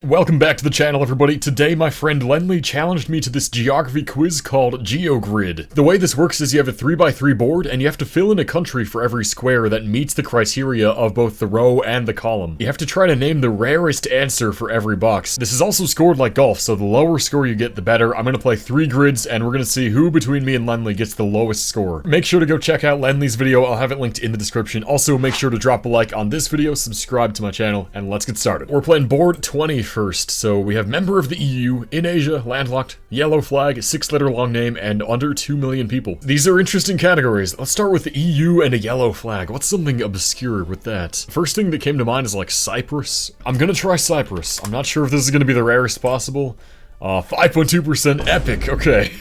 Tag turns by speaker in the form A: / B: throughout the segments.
A: Welcome back to the channel, everybody. Today, my friend Lennli challenged me to this geography quiz called GeoGrid. The way this works is you have a 3x3 board, and you have to fill in a country for every square that meets the criteria of both the row and the column. You have to try to name the rarest answer for every box. This is also scored like golf, so the lower score you get, the better. I'm gonna play 3 grids, and we're gonna see who between me and Lennli gets the lowest score. Make sure to go check out Lennli's video. I'll have it linked in the description. Also, make sure to drop a like on this video, subscribe to my channel, and let's get started. We're playing board 20 first, so we have member of the EU, in Asia, landlocked, yellow flag, 6-letter long name, and under 2 million people. These are interesting categories. Let's start with the EU and a yellow flag. What's something obscure with that? First thing that came to mind is like Cyprus. I'm gonna try Cyprus. I'm not sure if this is gonna be the rarest possible. 5.2% epic, okay.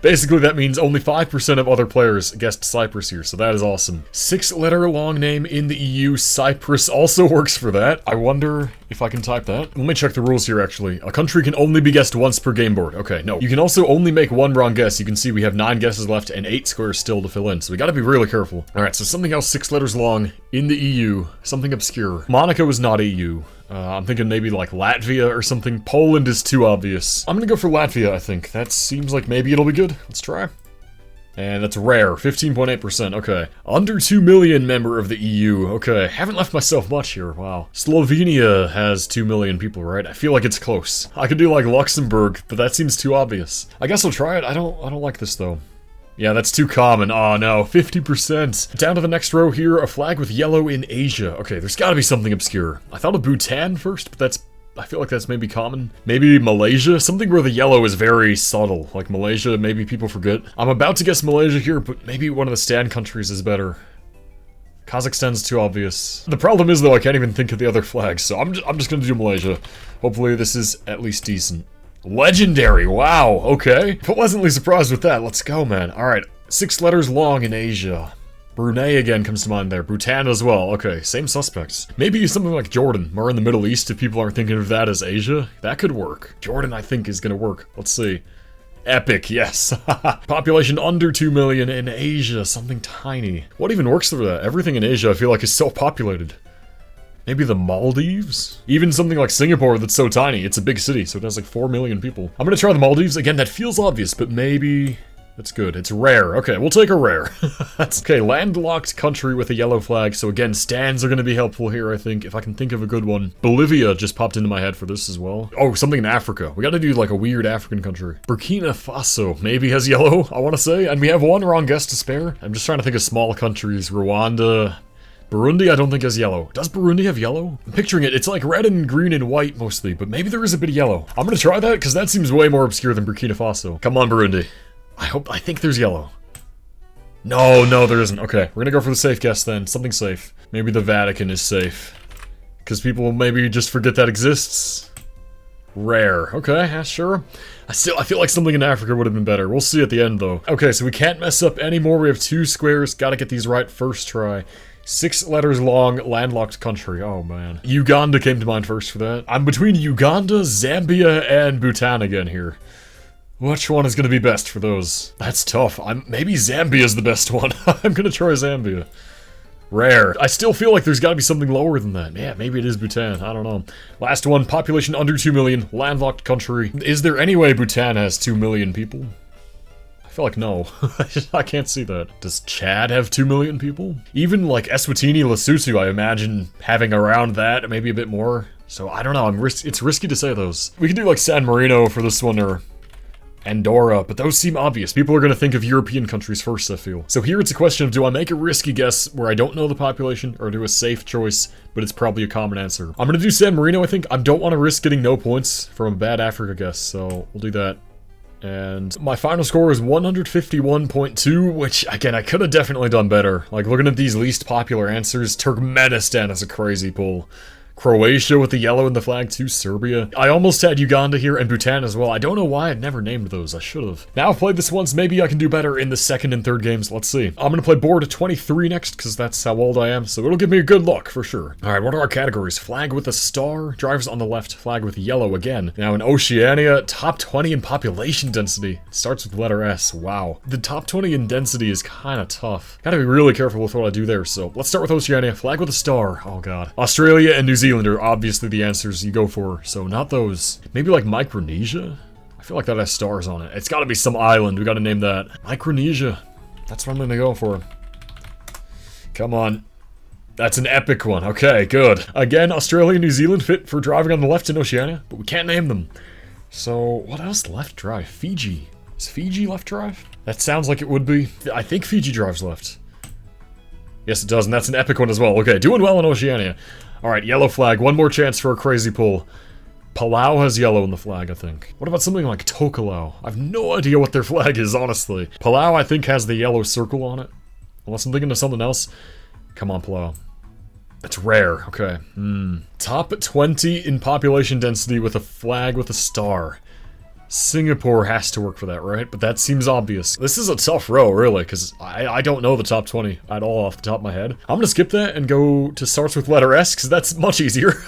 A: Basically that means only 5% of other players guessed Cyprus here, so that is awesome. 6-letter long name in the EU, Cyprus also works for that. I wonder if I can type that. Let me check the rules here actually. A country can only be guessed once per game board. Okay, no. You can also only make 1 wrong guess. You can see we have 9 guesses left and 8 squares still to fill in, so we gotta be really careful. Alright, so something else 6 letters long in the EU, something obscure. Monaco is not EU. I'm thinking maybe like Latvia or something. Poland is too obvious. I'm gonna go for Latvia, I think. That seems like maybe it'll be good. Let's try. And that's rare, 15.8%, okay. Under 2 million member of the EU, okay. Haven't left myself much here, wow. Slovenia has 2 million people, right? I feel like it's close. I could do like Luxembourg, but that seems too obvious. I guess I'll try it. I don't like this though. Yeah, that's too common. Oh no, 50%. Down to the next row here, a flag with yellow in Asia. Okay, there's gotta be something obscure. I thought of Bhutan first, but I feel like that's maybe common. Maybe Malaysia? Something where the yellow is very subtle. Like Malaysia, maybe people forget. I'm about to guess Malaysia here, but maybe one of the stand countries is better. Kazakhstan's too obvious. The problem is though, I can't even think of the other flags, so I'm just gonna do Malaysia. Hopefully this is at least decent. Legendary, wow, okay. Pleasantly surprised with that, let's go, man. Alright, 6 letters long in Asia. Brunei again comes to mind there. Bhutan as well, okay, same suspects. Maybe something like Jordan, more in the Middle East if people aren't thinking of that as Asia. That could work. Jordan, I think, is gonna work. Let's see. Epic, yes. Population under 2 million in Asia, something tiny. What even works for that? Everything in Asia I feel like is self-populated. Maybe the Maldives? Even something like Singapore that's so tiny. It's a big city, so it has like 4 million people. I'm gonna try the Maldives. Again, that feels obvious, but maybe... That's good. It's rare. Okay, we'll take a rare. That's okay. Landlocked country with a yellow flag. So again, stands are gonna be helpful here, I think, if I can think of a good one. Bolivia just popped into my head for this as well. Oh, something in Africa. We gotta do like a weird African country. Burkina Faso maybe has yellow, I wanna say. And we have 1 wrong guess to spare. I'm just trying to think of small countries. Rwanda... Burundi I don't think has yellow. Does Burundi have yellow? I'm picturing it. It's like red and green and white mostly, but maybe there is a bit of yellow. I'm gonna try that because that seems way more obscure than Burkina Faso. Come on, Burundi. I think there's yellow. No, there isn't. Okay, we're gonna go for the safe guess then. Something safe. Maybe the Vatican is safe. Because people will maybe just forget that exists. Rare. Okay, yeah, sure. I feel like something in Africa would have been better. We'll see at the end though. Okay, so we can't mess up anymore. We have 2 squares. Gotta get these right first try. 6 letters long, landlocked country. Oh man. Uganda came to mind first for that. I'm between Uganda, Zambia, and Bhutan again here. Which one is gonna be best for those? That's tough. Maybe Zambia's the best one. I'm gonna try Zambia. Rare. I still feel like there's gotta be something lower than that. Yeah, maybe it is Bhutan. I don't know. Last one, population under 2 million, landlocked country. Is there any way Bhutan has 2 million people? I feel like no. I can't see that. Does Chad have 2 million people? Even like Eswatini, Lesotho, I imagine having around that, maybe a bit more. So I don't know, it's risky to say those. We could do like San Marino for this one, or Andorra, but those seem obvious. People are gonna think of European countries first, I feel. So here it's a question of, do I make a risky guess where I don't know the population, or do a safe choice, but it's probably a common answer? I'm gonna do San Marino, I think. I don't want to risk getting no points from a bad Africa guess, so we'll do that. And my final score is 151.2, which, again, I could have definitely done better. Like, looking at these least popular answers, Turkmenistan is a crazy pull. Croatia with the yellow in the flag too, Serbia. I almost had Uganda here and Bhutan as well. I don't know why I'd never named those, I should have. Now I've played this once, maybe I can do better in the 2nd and 3rd games, let's see. I'm gonna play board 23 next, because that's how old I am, so it'll give me a good look, for sure. Alright, what are our categories? Flag with a star, drivers on the left, flag with yellow again. Now in Oceania, top 20 in population density. It starts with letter S, wow. The top 20 in density is kinda tough. Gotta be really careful with what I do there, so let's start with Oceania, flag with a star, oh god. Australia and New Zealand Zealand are obviously the answers you go for, so not those. Maybe like Micronesia? I feel like that has stars on it. It's gotta be some island, we gotta name that. Micronesia. That's what I'm gonna go for. Come on. That's an epic one. Okay, good. Again, Australia and New Zealand fit for driving on the left in Oceania, but we can't name them. So, what else left drive? Fiji. Is Fiji left drive? That sounds like it would be. I think Fiji drives left. Yes, it does, and that's an epic one as well. Okay, doing well in Oceania. Alright, yellow flag. One more chance for a crazy pull. Palau has yellow in the flag, I think. What about something like Tokelau? I have no idea what their flag is, honestly. Palau, I think, has the yellow circle on it. Unless I'm thinking of something else. Come on, Palau. It's rare. Okay. Top 20 in population density with a flag with a star. Singapore has to work for that, right? But that seems obvious. This is a tough row, really, because I don't know the top 20 at all off the top of my head. I'm gonna skip that and go to starts with letter S, because that's much easier.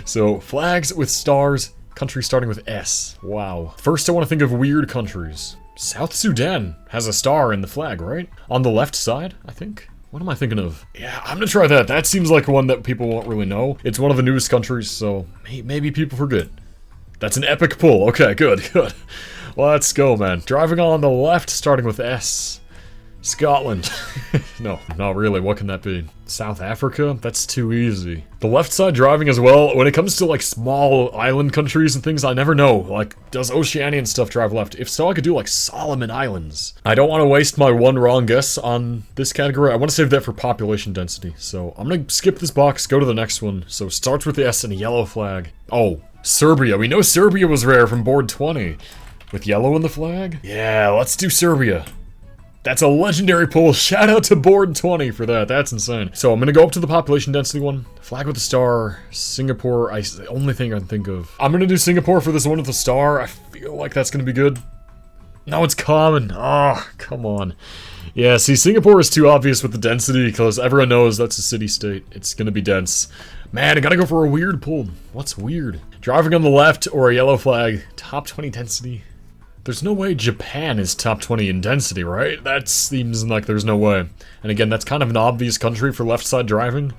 A: So, flags with stars, countries starting with S. Wow. First, I want to think of weird countries. South Sudan has a star in the flag, right? On the left side, I think. What am I thinking of? Yeah, I'm gonna try that. That seems like one that people won't really know. It's one of the newest countries, so maybe people forget. That's an epic pull. Okay, good, good. Let's go, man. Driving on the left, starting with S. Scotland. No, not really. What can that be? South Africa? That's too easy. The left side driving as well. When it comes to, like, small island countries and things, I never know. Like, does Oceanian stuff drive left? If so, I could do, like, Solomon Islands. I don't want to waste my one wrong guess on this category. I want to save that for population density. So, I'm gonna skip this box, go to the next one. So, starts with the S and a yellow flag. Oh, Serbia. We know Serbia was rare from board 20. With yellow in the flag? Yeah, let's do Serbia. That's a legendary pull. Shout out to board 20 for that. That's insane. So I'm gonna go up to the population density one. Flag with a star. Singapore. The only thing I can think of. I'm gonna do Singapore for this one with a star. I feel like that's gonna be good. No, it's common. Oh, come on. Yeah, see, Singapore is too obvious with the density because everyone knows that's a city-state. It's gonna be dense. Man, I gotta go for a weird pull. What's weird? Driving on the left or a yellow flag. Top 20 density. There's no way Japan is top 20 in density, right? That seems like there's no way. And again, that's kind of an obvious country for left side driving.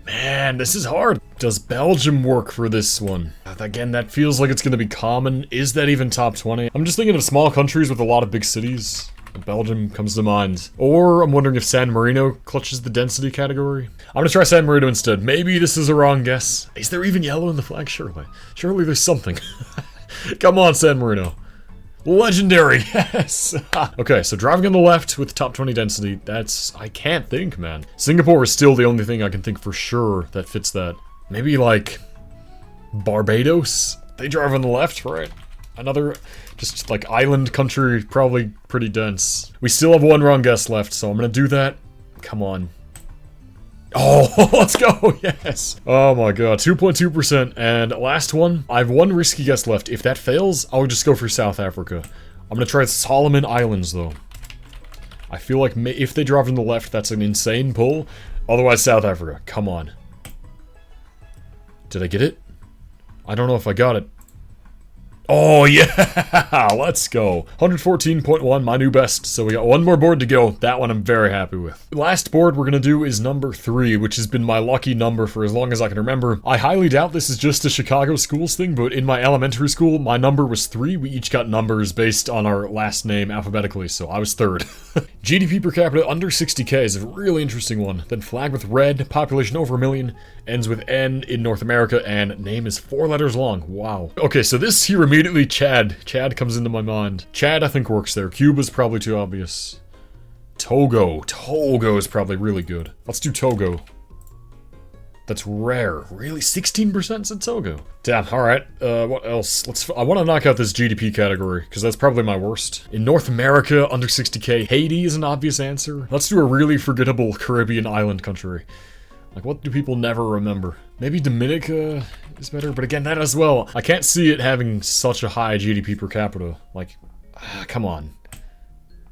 A: Man, this is hard. Does Belgium work for this one? Again, that feels like it's gonna be common. Is that even top 20? I'm just thinking of small countries with a lot of big cities. Belgium comes to mind. Or I'm wondering if San Marino clutches the density category. I'm gonna try San Marino instead. Maybe this is a wrong guess. Is there even yellow in the flag? Surely. Surely there's something. Come on, San Marino. Legendary, yes! Okay, so driving on the left with top 20 density, that's... I can't think, man. Singapore is still the only thing I can think for sure that fits that. Maybe, like, Barbados? They drive on the left, right? Another, just, like, island country, probably pretty dense. We still have one wrong guess left, so I'm gonna do that. Come on. Oh, let's go, yes! Oh my god, 2.2%, and last one, I have one risky guess left. If that fails, I'll just go for South Africa. I'm gonna try Solomon Islands, though. I feel like if they drive on the left, that's an insane pull. Otherwise, South Africa, come on. Did I get it? I don't know if I got it. Oh yeah, let's go. 114.1, my new best. So we got one more board to go. That one I'm very happy with. The last board we're gonna do is number 3, which has been my lucky number for as long as I can remember. I highly doubt this is just a Chicago schools thing, but in my elementary school, my number was 3. We each got numbers based on our last name alphabetically, so I was 3rd. GDP per capita under 60k is a really interesting one. Then flag with red, population over 1 million, ends with N in North America, and name is 4 letters long. Wow. Okay, so this here immediately Chad. Chad comes into my mind. Chad, I think, works there. Cuba's probably too obvious. Togo. Togo is probably really good. Let's do Togo. That's rare. Really? 16% said Togo. Damn, alright. What else? I want to knock out this GDP category, because that's probably my worst. In North America, under 60k, Haiti is an obvious answer. Let's do a really forgettable Caribbean island country. Like, what do people never remember? Maybe Dominica is better, but again, that as well. I can't see it having such a high GDP per capita. Like, come on.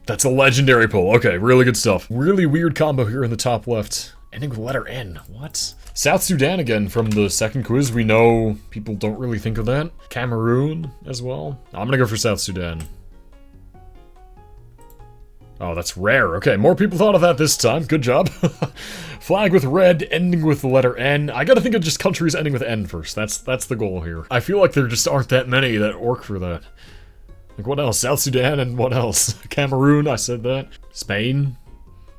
A: That's a legendary pull. Okay, really good stuff. Really weird combo here in the top left. Ending with letter N. What? South Sudan again from the second quiz. We know people don't really think of that. Cameroon as well. I'm gonna go for South Sudan. Oh, that's rare. Okay, more people thought of that this time. Good job. Flag with red, ending with the letter N. I gotta think of just countries ending with N first. That's the goal here. I feel like there just aren't that many that work for that. Like, what else? South Sudan and what else? Cameroon, I said that. Spain?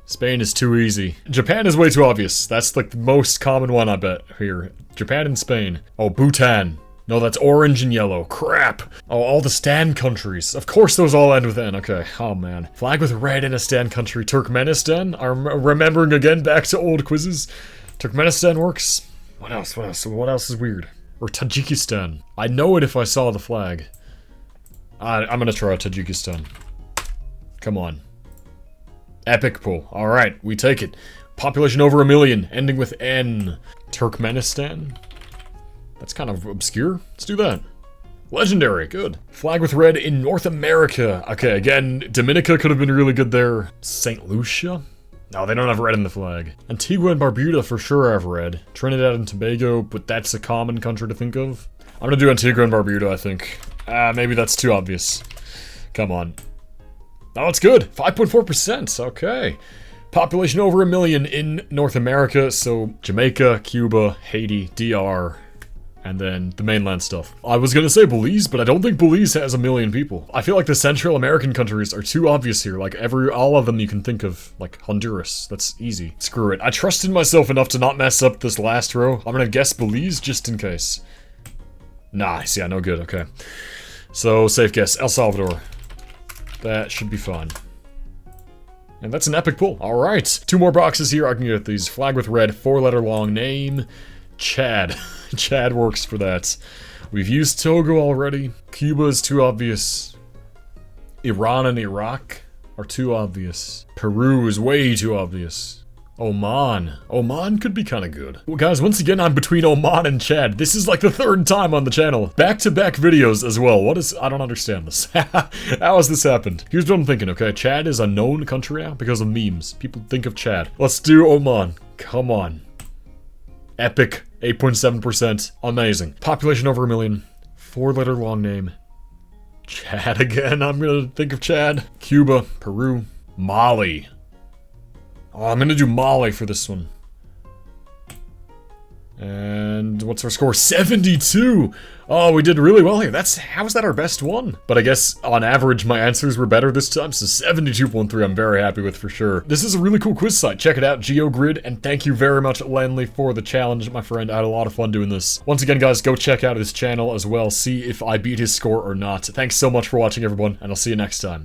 A: Spain is too easy. Japan is way too obvious. That's like the most common one, I bet, here. Japan and Spain. Oh, Bhutan. No, that's orange and yellow. Crap. Oh, all the Stan countries. Of course those all end with N. Okay. Oh, man. Flag with red in a Stan country. Turkmenistan? I'm remembering again back to old quizzes. Turkmenistan works. What else? What else? What else is weird? Or Tajikistan. I know it if I saw the flag. I'm gonna try Tajikistan. Come on. Epic pull. Alright, we take it. Population over 1 million, ending with N. Turkmenistan? That's kind of obscure. Let's do that. Legendary, good. Flag with red in North America. Okay, again, Dominica could have been really good there. St. Lucia? No, they don't have red in the flag. Antigua and Barbuda for sure have red. Trinidad and Tobago, but that's a common country to think of. I'm gonna do Antigua and Barbuda, I think. Maybe that's too obvious. Come on. Oh, it's good. 5.4%. Okay. Population over 1 million in North America. So Jamaica, Cuba, Haiti, DR, and then the mainland stuff. I was gonna say Belize, but I don't think Belize has 1 million people. I feel like the Central American countries are too obvious here. Like all of them you can think of. Like Honduras. That's easy. Screw it. I trusted myself enough to not mess up this last row. I'm gonna guess Belize just in case. Nice. Yeah, no good. Okay. So, safe guess. El Salvador. That should be fun. And that's an epic pull. Alright. 2 more boxes here. I can get these. Flag with red, 4-letter long name. Chad. Chad works for that. We've used Togo already. Cuba is too obvious. Iran and Iraq are too obvious. Peru is way too obvious. Oman. Oman could be kind of good. Well, guys, once again, I'm between Oman and Chad. This is like the 3rd time on the channel. Back-to-back videos as well. What is... I don't understand this. How has this happened? Here's what I'm thinking, okay? Chad is a known country now because of memes. People think of Chad. Let's do Oman. Come on. Epic. 8.7%. Amazing. Population over 1 million. 4-letter long name. Chad again. I'm gonna think of Chad. Cuba. Peru. Mali. Oh, I'm gonna do Mali for this one. And what's our score? 72! Oh, we did really well here. How is that our best one? But I guess, on average, my answers were better this time, so 72.3 I'm very happy with for sure. This is a really cool quiz site. Check it out, GeoGrid, and thank you very much, Lennli, for the challenge, my friend. I had a lot of fun doing this. Once again, guys, go check out his channel as well. See if I beat his score or not. Thanks so much for watching, everyone, and I'll see you next time.